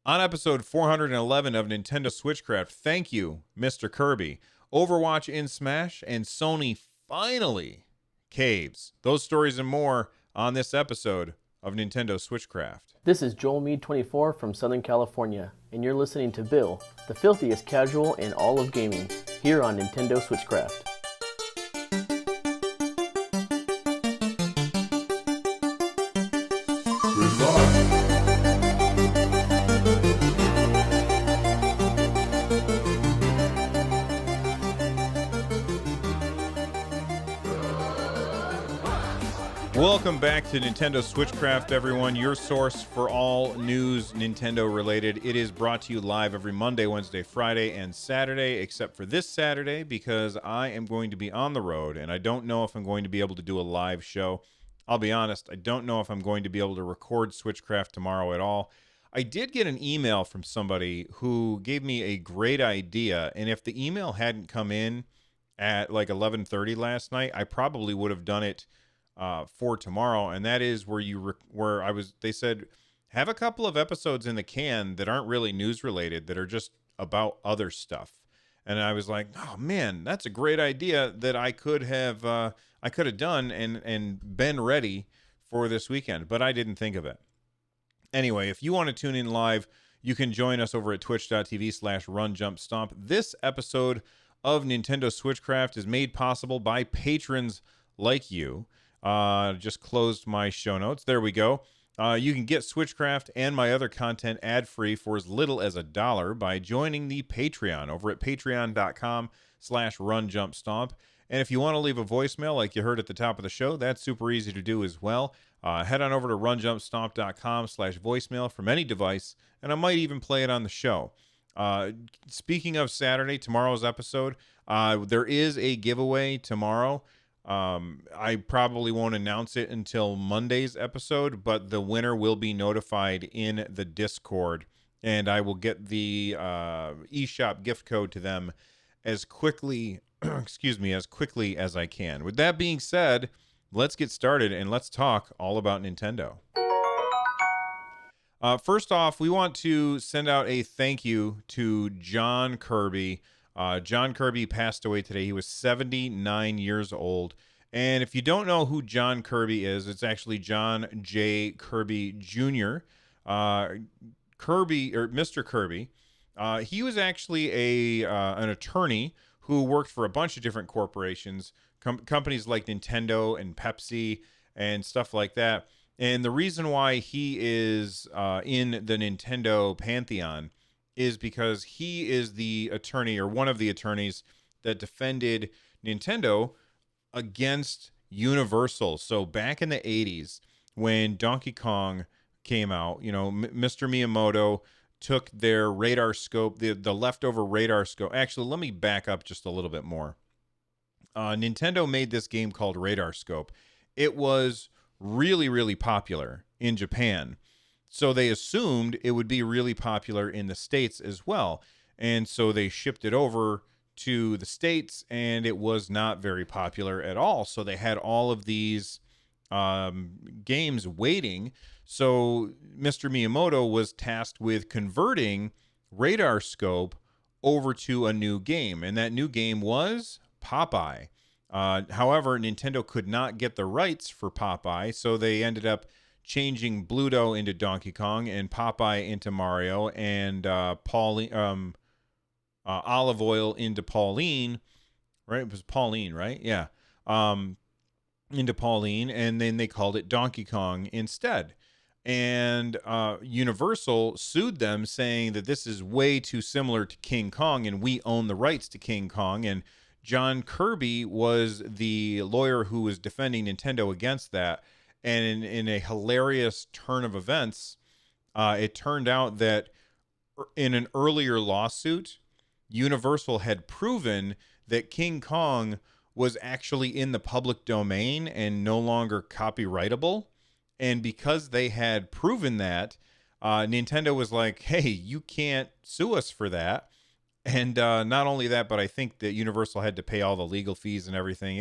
On episode 411 of Nintendo Switchcraft, thank you, Mr. Kirby. Overwatch in Smash, and Sony finally caves. Those stories and more on this episode of Nintendo Switchcraft. This is Joel Mead 24 from Southern California, and you're listening to Bill, the filthiest casual in all of gaming, here on Nintendo Switchcraft. Welcome back to Nintendo Switchcraft, everyone, your source for all news Nintendo related. It is brought to you live every Monday, Wednesday, Friday, and Saturday, except for this Saturday, because I am going to be on the road, and I don't know if I'm going to be able to do a live show. I'll be honest, I don't know if I'm going to be able to record Switchcraft tomorrow at all. I did get an email from somebody who gave me a great idea, and if the email hadn't come in at like 11:30 last night, I probably would have done it for tomorrow, and that is they said have a couple of episodes in the can that aren't really news related, that are just about other stuff. And I was like, oh man, that's a great idea that I could have done and been ready for this weekend, but I didn't think of it. Anyway, if you want to tune in live, you can join us over at twitch.tv/runjumpstomp. This episode of Nintendo Switchcraft is made possible by patrons like you. Just closed my show notes. There we go. You can get Switchcraft and my other content ad-free for as little as $1 by joining the Patreon over at patreon.com/runjumpstomp. And if you want to leave a voicemail like you heard at the top of the show, that's super easy to do as well. Head on over to runjumpstomp.com/voicemail from any device, and I might even play it on the show. Speaking of Saturday, tomorrow's episode, there is a giveaway tomorrow. I probably won't announce it until Monday's episode, but the winner will be notified in the Discord, and I will get the eShop gift code to them as quickly, as quickly as I can. With that being said, let's get started and let's talk all about Nintendo. First off, we want to send out a thank you to John Kirby. John Kirby passed away today. He was 79 years old. And if you don't know who John Kirby is, it's actually John J. Kirby Jr. Mr. Kirby. He was actually an attorney who worked for a bunch of different corporations, companies like Nintendo and Pepsi and stuff like that. And the reason why he is in the Nintendo pantheon is because he is the attorney, or one of the attorneys, that defended Nintendo against Universal. So back in the 80s, when Donkey Kong came out, Mr. Miyamoto took their radar scope, the leftover radar scope. Actually, let me back up just a little bit more. Nintendo made this game called Radar Scope. It was really, really popular in Japan. So they assumed it would be really popular in the States as well. And so they shipped it over to the States, and it was not very popular at all. So they had all of these games waiting. So Mr. Miyamoto was tasked with converting Radar Scope over to a new game. And that new game was Popeye. However, Nintendo could not get the rights for Popeye, so they ended up changing Bluto into Donkey Kong and Popeye into Mario, and Olive Oil into Pauline, right? It was Pauline, right? Yeah. Into Pauline, and then they called it Donkey Kong instead. And Universal sued them, saying that this is way too similar to King Kong, and we own the rights to King Kong. And John Kirby was the lawyer who was defending Nintendo against that. And in a hilarious turn of events, it turned out that in an earlier lawsuit, Universal had proven that King Kong was actually in the public domain and no longer copyrightable. And because they had proven that, Nintendo was like, hey, you can't sue us for that. And not only that, but I think that Universal had to pay all the legal fees and everything.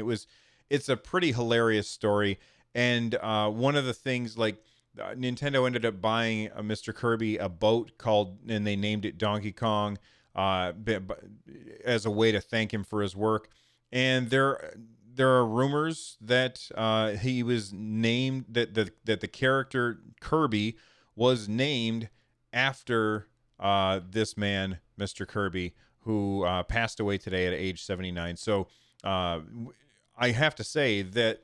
It's a pretty hilarious story. And one of the things, like, Nintendo ended up buying Mr. Kirby a boat called, and they named it Donkey Kong, as a way to thank him for his work. And there are rumors that he was named, that the character Kirby was named after this man, Mr. Kirby, who passed away today at age 79. So I have to say that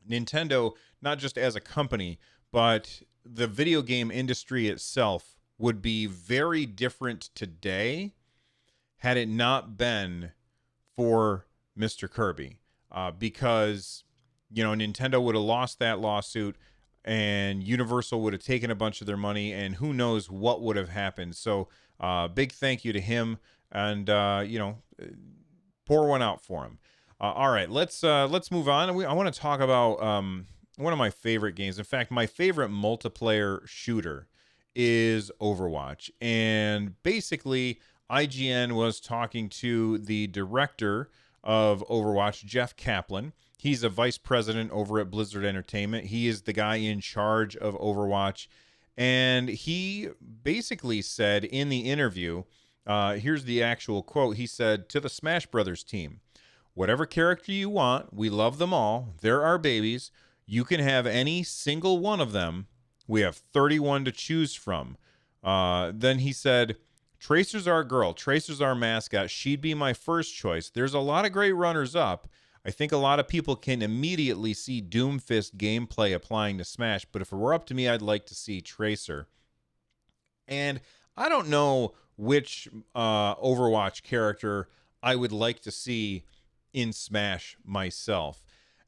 Nintendo, not just as a company, but the video game industry itself would be very different today had it not been for Mr. Kirby. Because, Nintendo would have lost that lawsuit and Universal would have taken a bunch of their money, and who knows what would have happened. So, big thank you to him, and, pour one out for him. All right, let's move on. I want to talk about one of my favorite games. In fact, my favorite multiplayer shooter is Overwatch. And basically, IGN was talking to the director of Overwatch, Jeff Kaplan. He's a vice president over at Blizzard Entertainment. He is the guy in charge of Overwatch. And he basically said in the interview, here's the actual quote. He said, to the Smash Brothers team, whatever character you want, we love them all. They're our babies. You can have any single one of them. We have 31 to choose from. Then he said, Tracer's our girl. Tracer's our mascot. She'd be my first choice. There's a lot of great runners up. I think a lot of people can immediately see Doomfist gameplay applying to Smash, but if it were up to me, I'd like to see Tracer. And I don't know which Overwatch character I would like to see in Smash myself.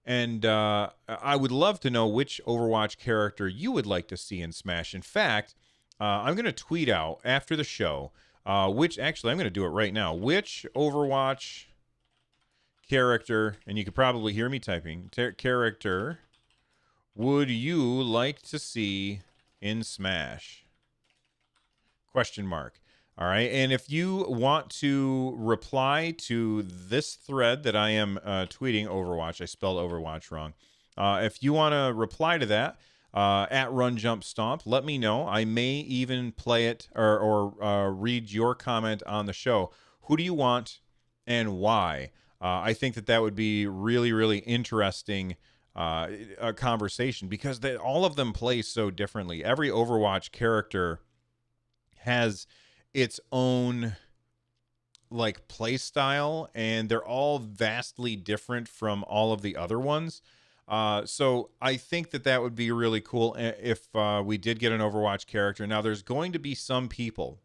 And I would love to know which Overwatch character you would like to see in Smash. In fact, I'm going to tweet out after the show, which actually I'm going to do it right now. Which Overwatch character, and you could probably hear me typing, character would you like to see in Smash? Question mark. All right. And if you want to reply to this thread that I am tweeting Overwatch, I spelled Overwatch wrong. If you want to reply to that at Run Jump Stomp, let me know. I may even play it or read your comment on the show. Who do you want and why? I think that would be really, really interesting a conversation because all of them play so differently. Every Overwatch character has its own like play style, and they're all vastly different from all of the other ones. So I think that would be really cool if we did get an Overwatch character. Now, there's going to be some people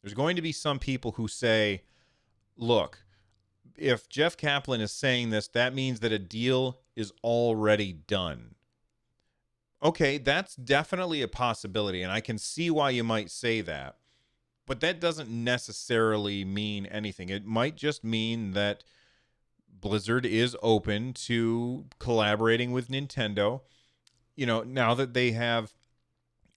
who say, look, if Jeff Kaplan is saying this, that means that a deal is already done. Okay, that's definitely a possibility, and I can see why you might say that. But that doesn't necessarily mean anything. It might just mean that Blizzard is open to collaborating with Nintendo. Now that they have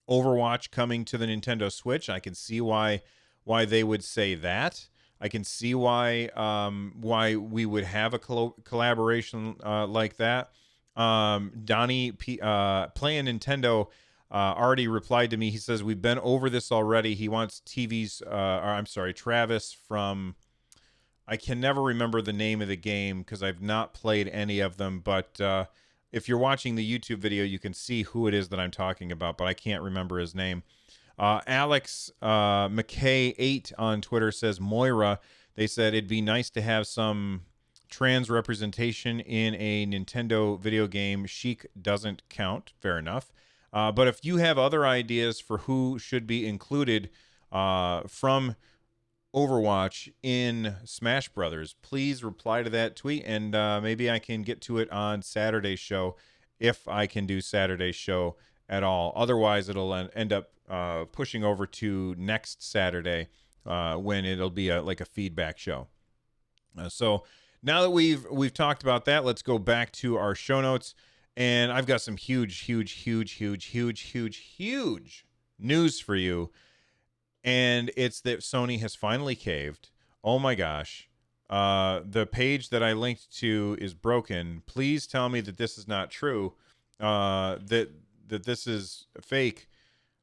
Overwatch coming to the Nintendo Switch, I can see why they would say that. I can see why we would have a collaboration like that. Donnie playing Nintendo already replied to me. He says we've been over this already. He wants Travis from. I can never remember the name of the game because I've not played any of them. But if you're watching the YouTube video, you can see who it is that I'm talking about. But I can't remember his name. Alex McKay8 on Twitter says Moira. They said it'd be nice to have some trans representation in a Nintendo video game. Sheik doesn't count. Fair enough. But if you have other ideas for who should be included from Overwatch in Smash Brothers, please reply to that tweet, and maybe I can get to it on Saturday's show if I can do Saturday's show at all. Otherwise, it'll end up pushing over to next Saturday when it'll be like a feedback show. So now that we've talked about that, let's go back to our show notes. And I've got some huge news for you. And it's that Sony has finally caved. Oh my gosh. The page that I linked to is broken. Please tell me that this is not true. That that this is fake.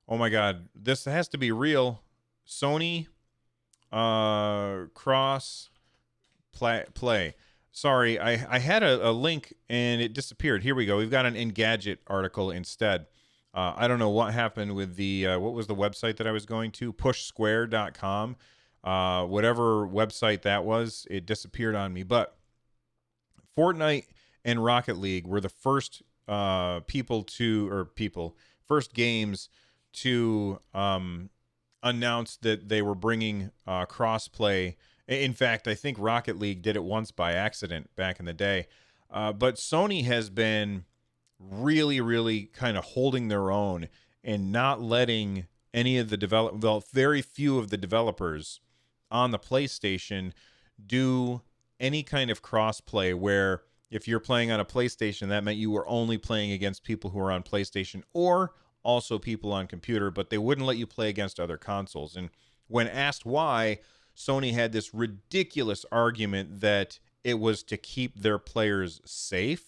Oh my God, this has to be real. Sony cross play. Sorry, I had a link and it disappeared. Here we go. We've got an Engadget article instead. I don't know what happened with the what was the website that I was going to? Pushsquare.com. Whatever website that was, it disappeared on me. But Fortnite and Rocket League were the first first games to announce that they were bringing crossplay. In fact, I think Rocket League did it once by accident back in the day. But Sony has been really, really kind of holding their own and not letting any of the very few of the developers on the PlayStation do any kind of crossplay where if you're playing on a PlayStation, that meant you were only playing against people who are on PlayStation or also people on computer, but they wouldn't let you play against other consoles. And when asked why, Sony had this ridiculous argument that it was to keep their players safe,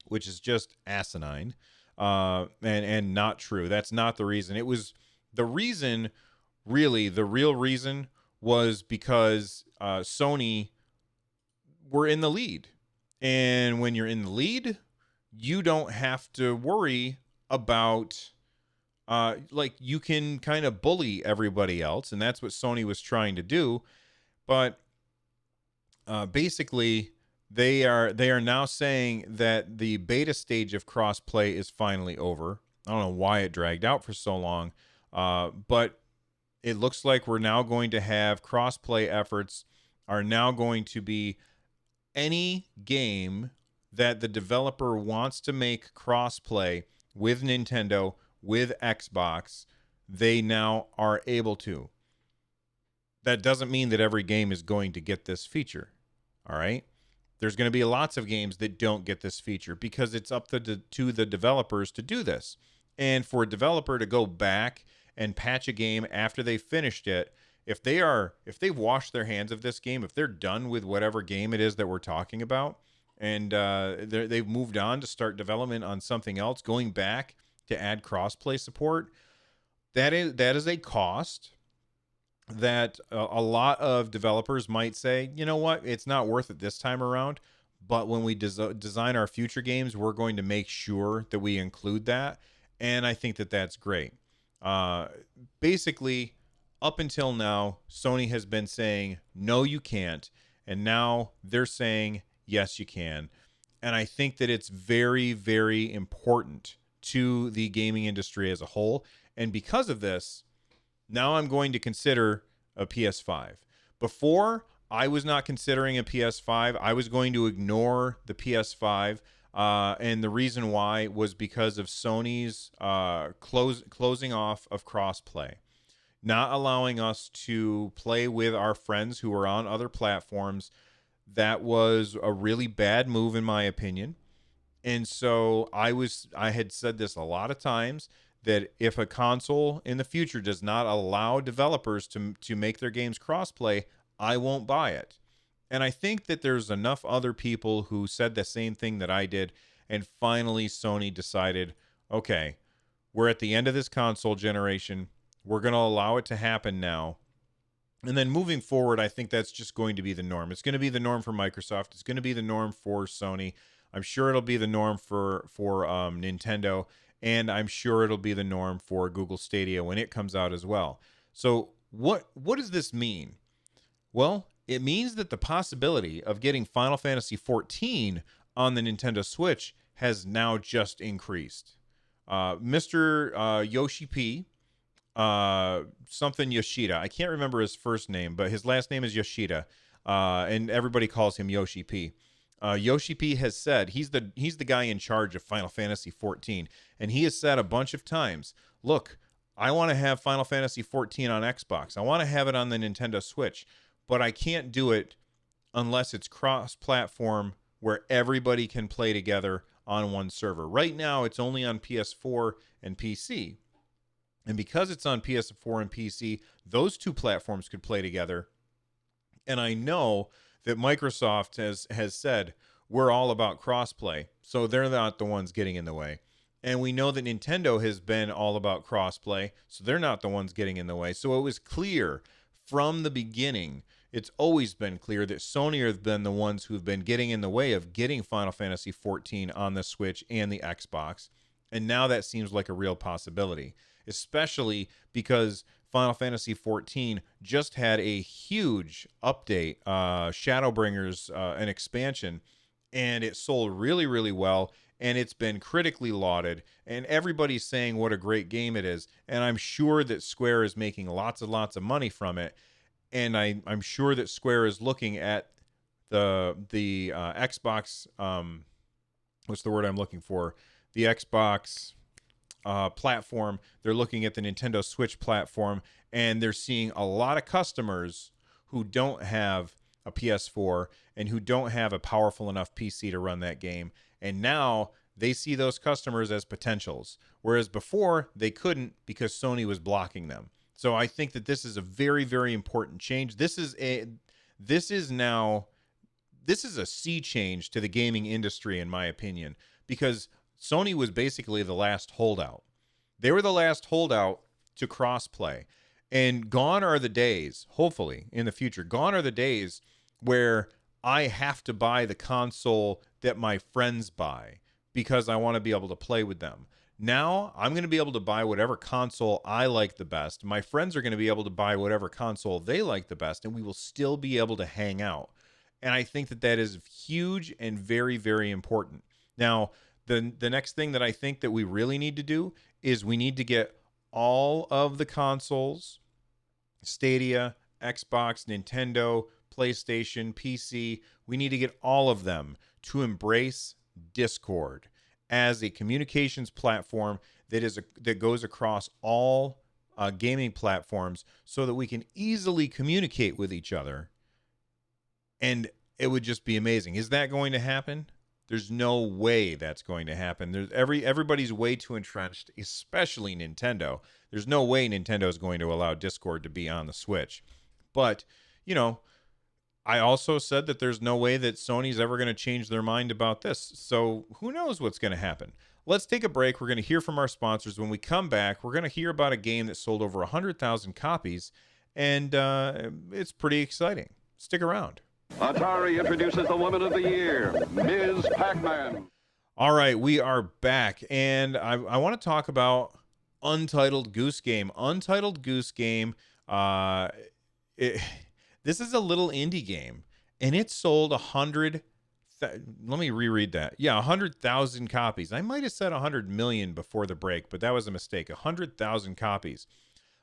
which is just asinine and not true. That's not the reason. It was the reason, really, the real reason was because Sony were in the lead. And when you're in the lead, you don't have to worry about like you can kind of bully everybody else, and that's what Sony was trying to do. But basically, they are now saying that the beta stage of crossplay is finally over. I don't know why it dragged out for so long, but it looks like we're now going to have crossplay efforts are now going to be any game that the developer wants to make crossplay with Nintendo, with Xbox, they now are able to. That doesn't mean that every game is going to get this feature. All right? There's going to be lots of games that don't get this feature because it's up to the developers to do this. And for a developer to go back and patch a game after they finished it, if they've washed their hands of this game, if they're done with whatever game it is that we're talking about, and they've moved on to start development on something else, going back to add crossplay support, that is a cost that a lot of developers might say, you know what, it's not worth it this time around. But when we design our future games, we're going to make sure that we include that. And I think that that's great. Basically, up until now, Sony has been saying, no, you can't. And now they're saying, yes, you can. And I think that it's very, very important to the gaming industry as a whole. And because of this, now I'm going to consider a PS5. Before, I was not considering a PS5. I was going to ignore the PS5. And the reason why was because of Sony's closing off of crossplay, not allowing us to play with our friends who are on other platforms. That was a really bad move, in my opinion. And so I had said this a lot of times, that if a console in the future does not allow developers to make their games crossplay, I won't buy it. And I think that there's enough other people who said the same thing that I did. And finally, Sony decided, okay, we're at the end of this console generation. We're going to allow it to happen now. And then moving forward, I think that's just going to be the norm. It's going to be the norm for Microsoft. It's going to be the norm for Sony. I'm sure it'll be the norm for Nintendo. And I'm sure it'll be the norm for Google Stadia when it comes out as well. So what does this mean? Well, it means that the possibility of getting Final Fantasy XIV on the Nintendo Switch has now just increased. Mr. Yoshi P, something Yoshida. I can't remember his first name, but his last name is Yoshida, and everybody calls him Yoshi P. Yoshi P has said he's the guy in charge of Final Fantasy XIV, and he has said a bunch of times, look, I want to have Final Fantasy XIV on Xbox. I want to have it on the Nintendo Switch, but I can't do it unless it's cross-platform where everybody can play together on one server. Right now, it's only on PS4 and PC. And because it's on PS4 and PC, those two platforms could play together. And I know that Microsoft has said, we're all about crossplay. So they're not the ones getting in the way. And we know that Nintendo has been all about crossplay, so they're not the ones getting in the way. So it was clear from the beginning, it's always been clear that Sony have been the ones who've been getting in the way of getting Final Fantasy 14 on the Switch and the Xbox. And now that seems like a real possibility, especially because Final Fantasy 14 just had a huge update, Shadowbringers, an expansion, and it sold really, really well. And it's been critically lauded, and everybody's saying what a great game it is. And I'm sure that Square is making lots and lots of money from it. And I'm sure that Square is looking at the Xbox. What's the word I'm looking for? The Xbox platform. They're looking at the Nintendo Switch platform, and they're seeing a lot of customers who don't have a PS4 and who don't have a powerful enough PC to run that game. And now they see those customers as potentials, whereas before they couldn't because Sony was blocking them. So I think that this is a very, very important change. This is a sea change to the gaming industry, in my opinion, because Sony was basically the last holdout. They were the last holdout to crossplay. And gone are the days, hopefully in the future, gone are the days where I have to buy the console that my friends buy because I want to be able to play with them. Now I'm going to be able to buy whatever console I like the best. My friends are going to be able to buy whatever console they like the best, and we will still be able to hang out. And I think that that is huge and very, very important. Now, the next thing that I think that we really need to do is we need to get all of the consoles, Stadia, Xbox, Nintendo, PlayStation, PC, we need to get all of them to embrace Discord as a communications platform that goes across all gaming platforms so that we can easily communicate with each other. And it would just be amazing. Is that going to happen? There's no way that's going to happen. Everybody's way too entrenched, especially Nintendo. There's no way Nintendo is going to allow Discord to be on the Switch. But, I also said that there's no way that Sony's ever going to change their mind about this. So who knows what's going to happen? Let's take a break. We're going to hear from our sponsors. When we come back, we're going to hear about a game that sold over 100,000 copies, and it's pretty exciting. Stick around. Atari introduces the Woman of the Year, Ms. Pac-Man. All right, we are back, and I want to talk about Untitled Goose Game. Untitled Goose Game, this is a little indie game, and it sold 100. Let me reread that. Yeah, 100,000 copies. I might have said 100 million before the break, but that was a mistake. 100,000 copies.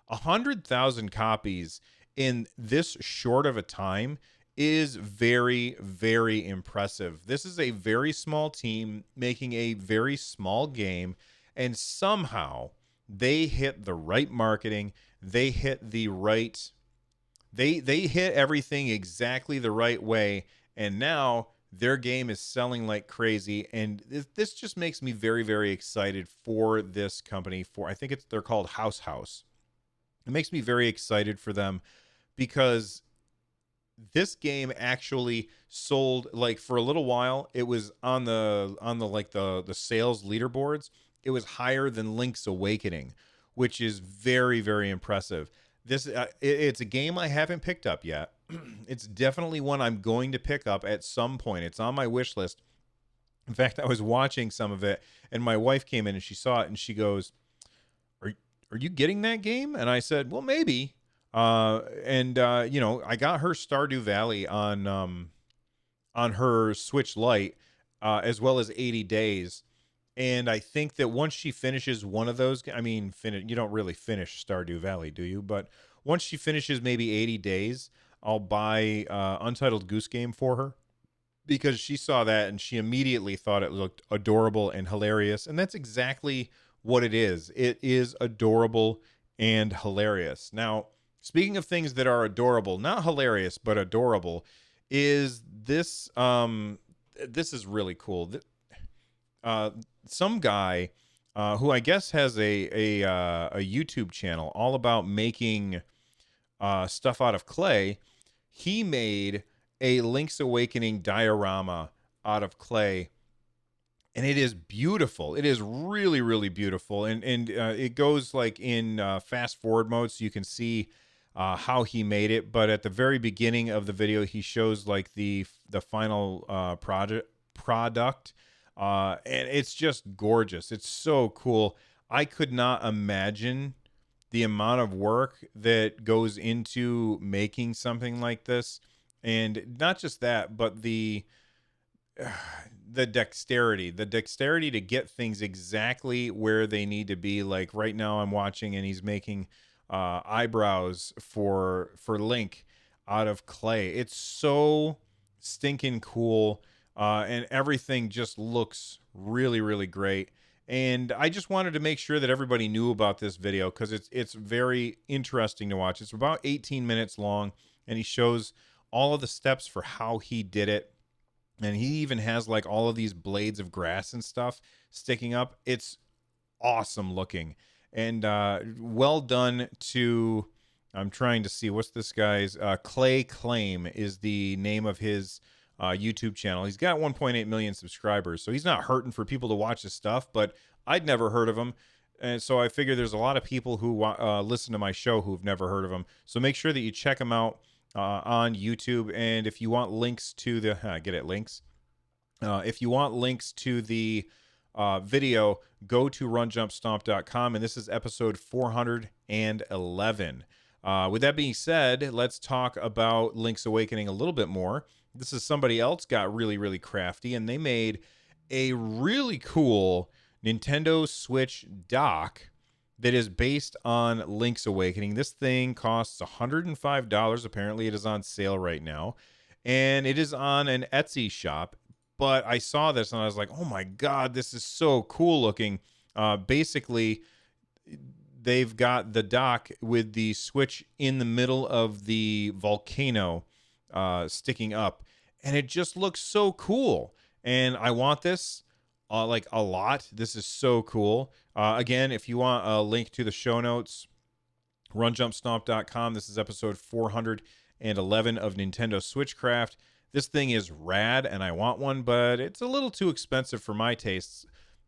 100,000 copies in this short of a time is very, very impressive. This is a very small team making a very small game, and somehow they hit the right marketing. They hit the right. They hit everything exactly the right way, and now their game is selling like crazy. And this just makes me very, very excited for this company. I think they're called House. It makes me very excited for them because this game actually sold, like, for a little while. It was on the sales leaderboards. It was higher than Link's Awakening, which is very, very impressive. It's a game I haven't picked up yet. It's definitely one I'm going to pick up at some point. It's on my wish list. In fact, I was watching some of it, and my wife came in and she saw it, and she goes, "Are you getting that game?" And I said, "Well, maybe." I got her Stardew Valley on her Switch Lite, as well as 80 Days. And I think that once she finishes one of those, you don't really finish Stardew Valley, do you? But once she finishes maybe 80 Days, I'll buy Untitled Goose Game for her, because she saw that and she immediately thought it looked adorable and hilarious. And that's exactly what it is. It is adorable and hilarious. Now, speaking of things that are adorable, not hilarious, but adorable, is this. This is really cool. Some guy who I guess has a YouTube channel all about making stuff out of clay. He made a Link's Awakening diorama out of clay, and it is beautiful. It is really, really beautiful, and it goes like in fast forward mode, so you can see how he made it. But at the very beginning of the video, he shows like the final product, and it's just gorgeous. It's so cool. I could not imagine the amount of work that goes into making something like this, and not just that, but the dexterity to get things exactly where they need to be. Like right now I'm watching and he's making eyebrows for Link out of clay. It's so stinking cool, and everything just looks really, really great. And I just wanted to make sure that everybody knew about this video because it's very interesting to watch. It's about 18 minutes long, and he shows all of the steps for how he did it. And he even has like all of these blades of grass and stuff sticking up. It's awesome looking, and well done to, I'm trying to see what's this guy's, Clay Claim is the name of his YouTube channel. He's got 1.8 million subscribers, so he's not hurting for people to watch his stuff, but I'd never heard of him. And so I figure there's a lot of people who listen to my show who've never heard of him. So make sure that you check him out on YouTube. And if you want links to the, links. If you want links to the video, go to runjumpstomp.com. And this is episode 411. With that being said, let's talk about Link's Awakening a little bit more. This is somebody else got really, really crafty, and they made a really cool Nintendo Switch dock that is based on Link's Awakening. This thing costs $105. Apparently, it is on sale right now, and it is on an Etsy shop. But I saw this and I was like, oh my God, this is so cool looking. Basically, they've got the dock with the Switch in the middle of the volcano sticking up, and it just looks so cool. And I want this like a lot. This is so cool. Again, if you want a link to the show notes, runjumpstomp.com. This is episode 411 of Nintendo Switchcraft. This thing is rad, and I want one, but it's a little too expensive for my tastes.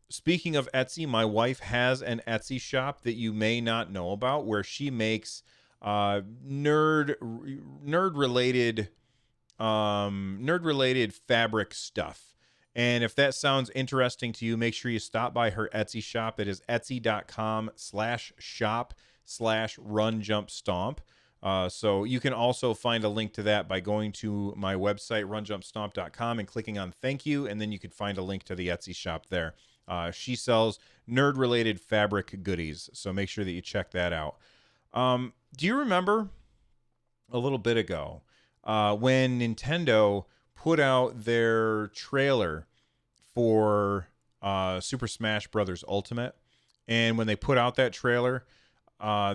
Speaking of Etsy, my wife has an Etsy shop that you may not know about, where she makes nerd related fabric stuff. And if that sounds interesting to you, make sure you stop by her Etsy shop. It is etsy.com/shop/runjumpstomp. So you can also find a link to that by going to my website, runjumpstomp.com, and clicking on thank you. And then you can find a link to the Etsy shop there. She sells nerd-related fabric goodies, so make sure that you check that out. Do you remember a little bit ago when Nintendo put out their trailer for Super Smash Bros. Ultimate? And when they put out that trailer,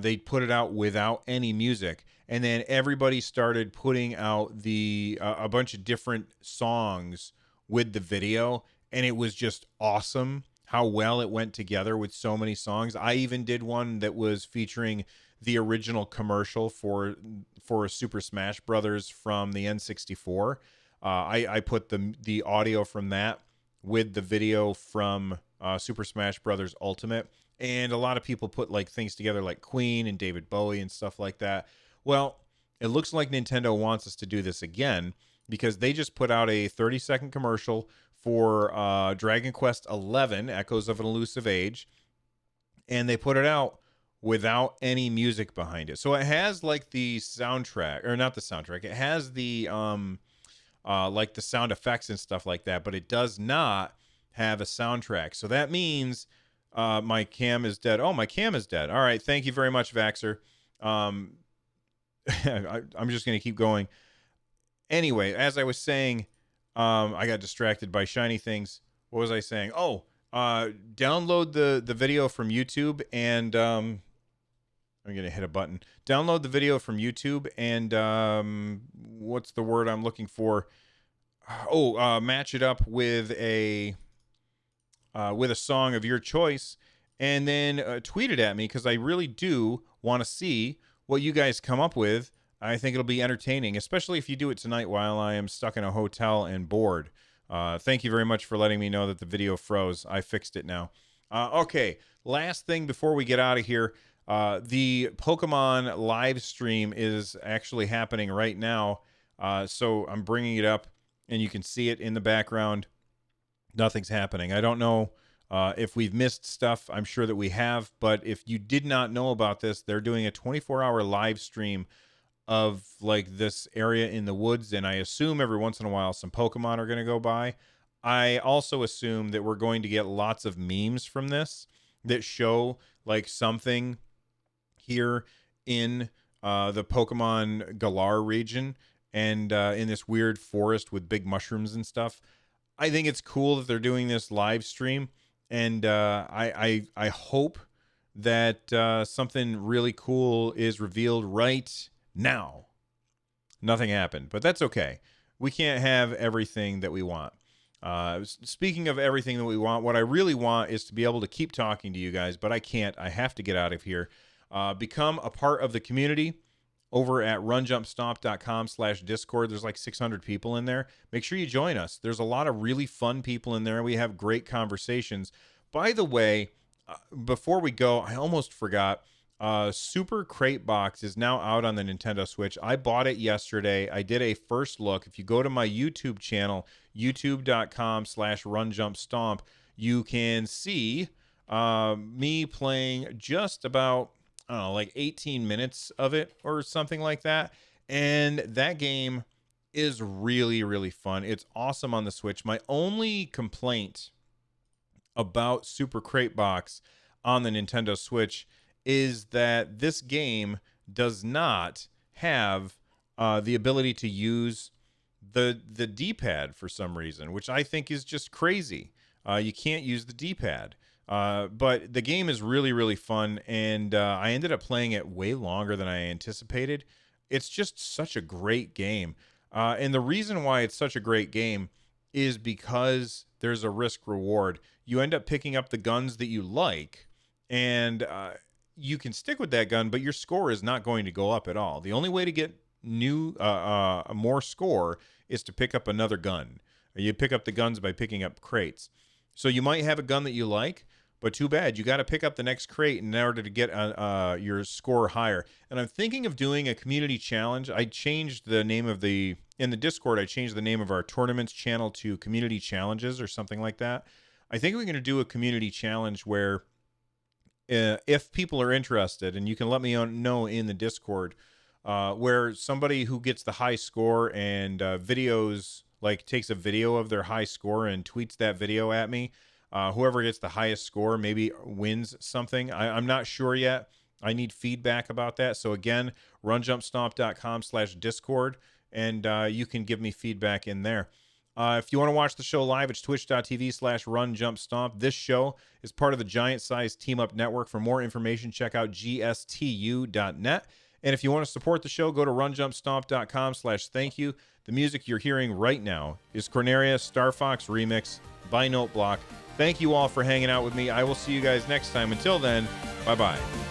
they put it out without any music, and then everybody started putting out a bunch of different songs with the video, and it was just awesome how well it went together with so many songs. I even did one that was featuring the original commercial for Super Smash Brothers from the N64. I put the audio from that with the video from Super Smash Brothers Ultimate. And a lot of people put like things together like Queen and David Bowie and stuff like that. Well, it looks like Nintendo wants us to do this again, because they just put out a 30-second commercial for Dragon Quest XI, Echoes of an Elusive Age. And they put it out without any music behind it. So it has like the soundtrack, or not the soundtrack. It has the like the sound effects and stuff like that, but it does not have a soundtrack. So that means my cam is dead. Oh, my cam is dead. All right. Thank you very much, Vaxxer. I'm just going to keep going. Anyway, as I was saying, I got distracted by shiny things. What was I saying? Oh, download the video from YouTube, and I'm going to hit a button. Download the video from YouTube, and what's the word I'm looking for? Oh, match it up with a song of your choice, and then tweet it at me, because I really do want to see what you guys come up with. I think it'll be entertaining, especially if you do it tonight while I am stuck in a hotel and bored. Thank you very much for letting me know that the video froze. I fixed it now. Okay, last thing before we get out of here. The Pokemon live stream is actually happening right now. So I'm bringing it up, and you can see it in the background. Nothing's happening. I don't know if we've missed stuff. I'm sure that we have, but if you did not know about this, they're doing a 24-hour live stream of like this area in the woods, and I assume every once in a while some Pokemon are going to go by. I also assume that we're going to get lots of memes from this that show like something here in the Pokemon Galar region and in this weird forest with big mushrooms and stuff. I think it's cool that they're doing this live stream, and I hope that something really cool is revealed right now. Nothing happened, but that's okay. We can't have everything that we want. Speaking of everything that we want, what I really want is to be able to keep talking to you guys, but I can't. I have to get out of here. Become a part of the community over at runjumpstomp.com/Discord. There's like 600 people in there. Make sure you join us. There's a lot of really fun people in there. We have great conversations. By the way, before we go, I almost forgot. Super Crate Box is now out on the Nintendo Switch. I bought it yesterday. I did a first look. If you go to my YouTube channel, youtube.com/runjumpstomp, you can see me playing just about, I don't know, like 18 minutes of it or something like that. And that game is really, really fun. It's awesome on the Switch. My only complaint about Super Crate Box on the Nintendo Switch is that this game does not have the ability to use the D-pad for some reason, which I think is just crazy. You can't use the D-pad. But the game is really, really fun, and I ended up playing it way longer than I anticipated. It's just such a great game. And the reason why it's such a great game is because there's a risk reward. You end up picking up the guns that you like, and you can stick with that gun, but your score is not going to go up at all. The only way to get more score is to pick up another gun. You pick up the guns by picking up crates. So you might have a gun that you like, but too bad. You got to pick up the next crate in order to get your score higher. And I'm thinking of doing a community challenge. I changed the name of in the Discord, I changed the name of our tournaments channel to Community Challenges or something like that. I think we're going to do a community challenge where if people are interested, and you can let me know in the Discord, where somebody who gets the high score and videos, like takes a video of their high score and tweets that video at me, whoever gets the highest score maybe wins something. I'm not sure yet. I need feedback about that. So again, runjumpstomp.com/Discord, and you can give me feedback in there. If you want to watch the show live, it's twitch.tv/runjumpstomp. This show is part of the Giant Size Team Up Network. For more information, check out gstu.net. And if you want to support the show, go to runjumpstomp.com/thank-you. The music you're hearing right now is Corneria Star Fox Remix by Noteblock. Thank you all for hanging out with me. I will see you guys next time. Until then, bye-bye.